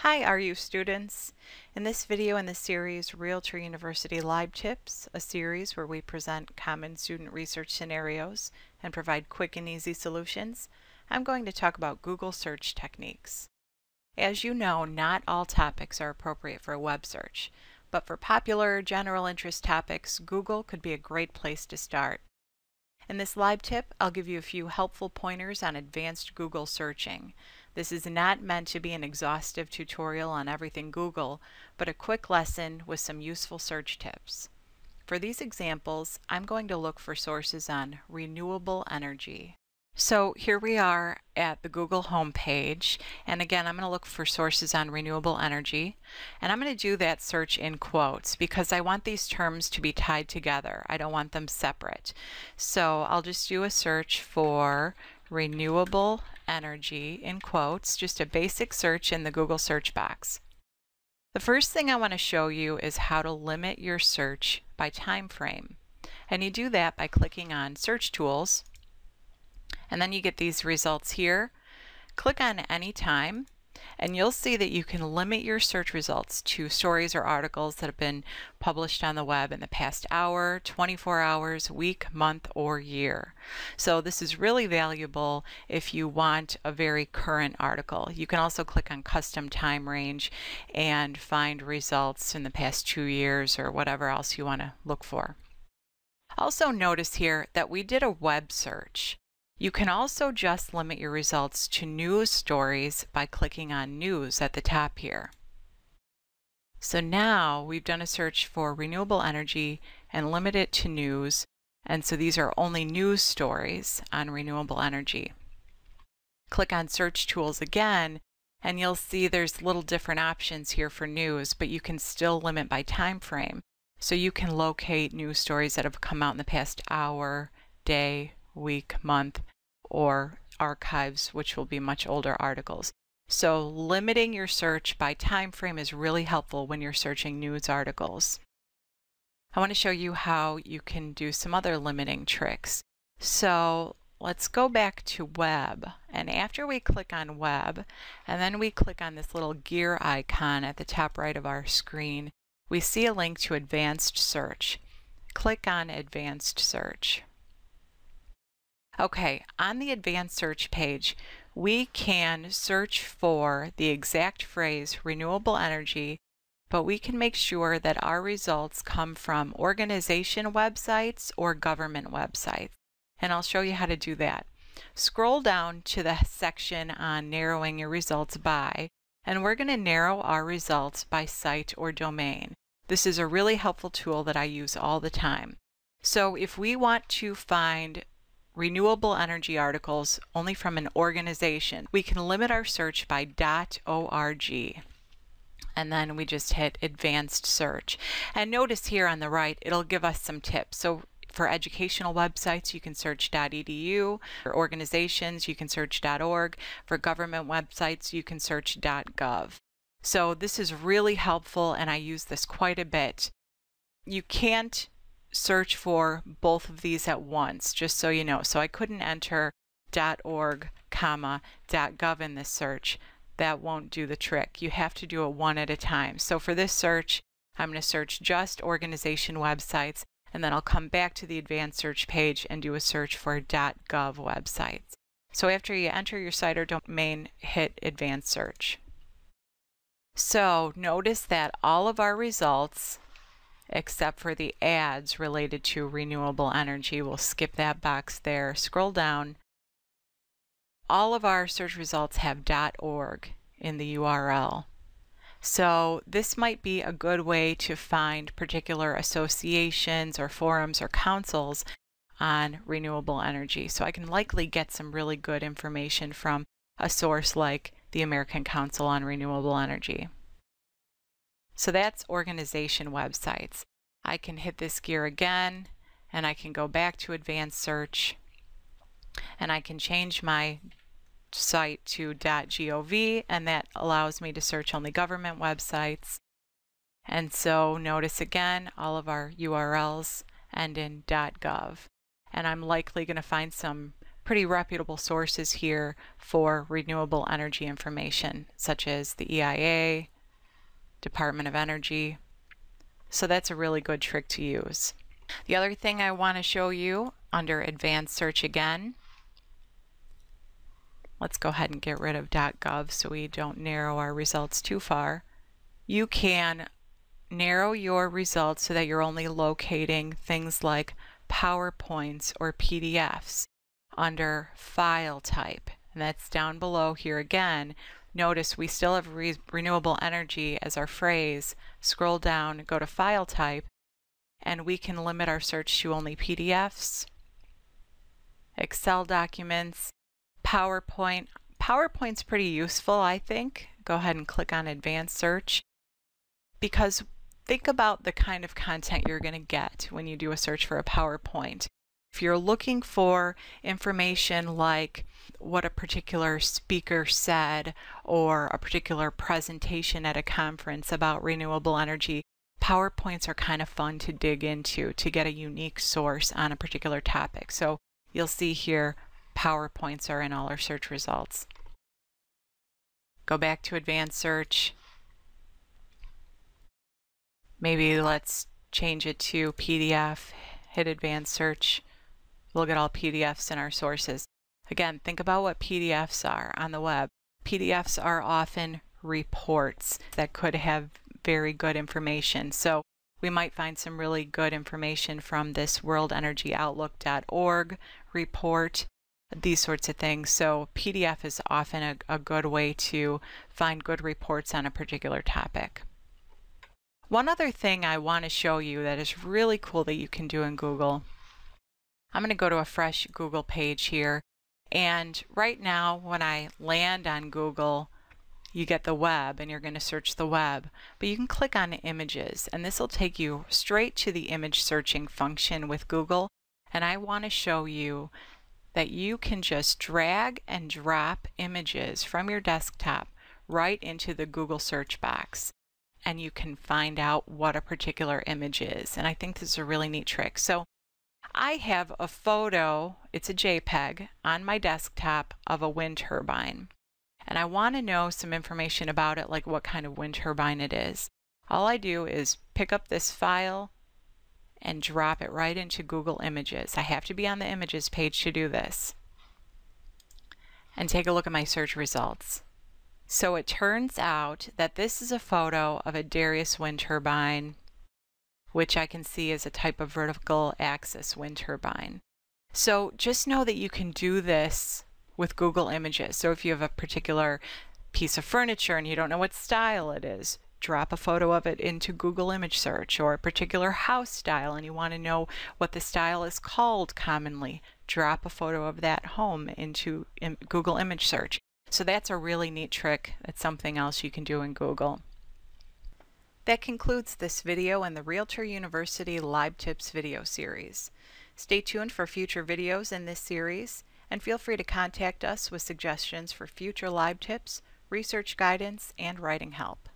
Hi, RU students. In this video in the series Realtor University LibTips, a series where we present common student research scenarios and provide quick and easy solutions, I'm going to talk about Google search techniques. As you know, not all topics are appropriate for a web search, but for popular general interest topics, Google could be a great place to start. In this live tip, I'll give you a few helpful pointers on advanced Google searching. This is not meant to be an exhaustive tutorial on everything Google, but a quick lesson with some useful search tips. For these examples, I'm going to look for sources on renewable energy. So here we are at the Google homepage, and again I'm going to look for sources on renewable energy, and I'm going to do that search in quotes because I want these terms to be tied together. I don't want them separate. So I'll just do a search for renewable energy in quotes, just a basic search in the Google search box. The first thing I want to show you is how to limit your search by time frame, and you do that by clicking on Search Tools. And then you get these results here. Click on any time and you'll see that you can limit your search results to stories or articles that have been published on the web in the past hour, 24 hours, week, month, or year. So this is really valuable if you want a very current article. You can also click on custom time range and find results in the past 2 years or whatever else you want to look for. Also notice here that we did a web search. You can also just limit your results to news stories by clicking on News at the top here. So now we've done a search for renewable energy and limit it to news, and so these are only news stories on renewable energy. Click on Search Tools again, and you'll see there's little different options here for news, but you can still limit by time frame. So you can locate news stories that have come out in the past hour, day, week, month, or archives, which will be much older articles. So limiting your search by time frame is really helpful when you're searching news articles. I want to show you how you can do some other limiting tricks. So let's go back to web, and after we click on web and then we click on this little gear icon at the top right of our screen, we see a link to advanced search. Click on advanced search. Okay, on the advanced search page, we can search for the exact phrase renewable energy, but we can make sure that our results come from organization websites or government websites. And I'll show you how to do that. Scroll down to the section on narrowing your results by, and we're going to narrow our results by site or domain. This is a really helpful tool that I use all the time. So if we want to find renewable energy articles only from an organization, we can limit our search by .org, and then we just hit advanced search. And notice here on the right it'll give us some tips. So for educational websites you can search .edu, for organizations you can search .org, for government websites you can search .gov. So this is really helpful and I use this quite a bit. You can't search for both of these at once, just so you know. So I couldn't enter .org, .gov in this search. That won't do the trick. You have to do it one at a time. So for this search, I'm going to search just organization websites, and then I'll come back to the advanced search page and do a search for .gov websites. So after you enter your site or domain, hit advanced search. So notice that all of our results, except for the ads related to renewable energy, we'll skip that box there, scroll down. All of our search results have .org in the URL. So this might be a good way to find particular associations or forums or councils on renewable energy. So I can likely get some really good information from a source like the American Council on Renewable Energy. So that's organization websites. I can hit this gear again and I can go back to advanced search and I can change my site to .gov, and that allows me to search only government websites. And so notice again all of our URLs end in .gov, and I'm likely going to find some pretty reputable sources here for renewable energy information, such as the EIA, Department of Energy. So that's a really good trick to use. The other thing I want to show you under advanced search again, let's go ahead and get rid of .gov so we don't narrow our results too far. You can narrow your results so that you're only locating things like PowerPoints or PDFs under file type. And that's down below here again. Notice we still have renewable energy as our phrase. Scroll down, go to file type, and we can limit our search to only PDFs, Excel documents, PowerPoint. PowerPoint's pretty useful, I think. Go ahead and click on advanced search, because think about the kind of content you're going to get when you do a search for a PowerPoint. If you're looking for information like what a particular speaker said or a particular presentation at a conference about renewable energy, PowerPoints are kind of fun to dig into to get a unique source on a particular topic. So you'll see here PowerPoints are in all our search results. Go back to advanced search. Maybe let's change it to PDF, hit advanced search. We'll get all PDFs in our sources. Again, think about what PDFs are on the web. PDFs are often reports that could have very good information. So we might find some really good information from this worldenergyoutlook.org report, these sorts of things. So PDF is often a good way to find good reports on a particular topic. One other thing I want to show you that is really cool that you can do in Google. I'm going to go to a fresh Google page here, and right now when I land on Google, you get the web and you're going to search the web, but you can click on images and this will take you straight to the image searching function with Google. And I want to show you that you can just drag and drop images from your desktop right into the Google search box, and you can find out what a particular image is. And I think this is a really neat trick. So I have a photo, it's a JPEG, on my desktop of a wind turbine. And I want to know some information about it, like what kind of wind turbine it is. All I do is pick up this file and drop it right into Google Images. I have to be on the Images page to do this. And take a look at my search results. So it turns out that this is a photo of a Darius wind turbine, which I can see is a type of vertical axis wind turbine. So just know that you can do this with Google Images. So if you have a particular piece of furniture and you don't know what style it is, drop a photo of it into Google Image Search, or a particular house style and you want to know what the style is called commonly, drop a photo of that home into Google Image Search. So that's a really neat trick. That's something else you can do in Google. That concludes this video in the Realtor University LibTips video series. Stay tuned for future videos in this series, and feel free to contact us with suggestions for future LibTips, research guidance, and writing help.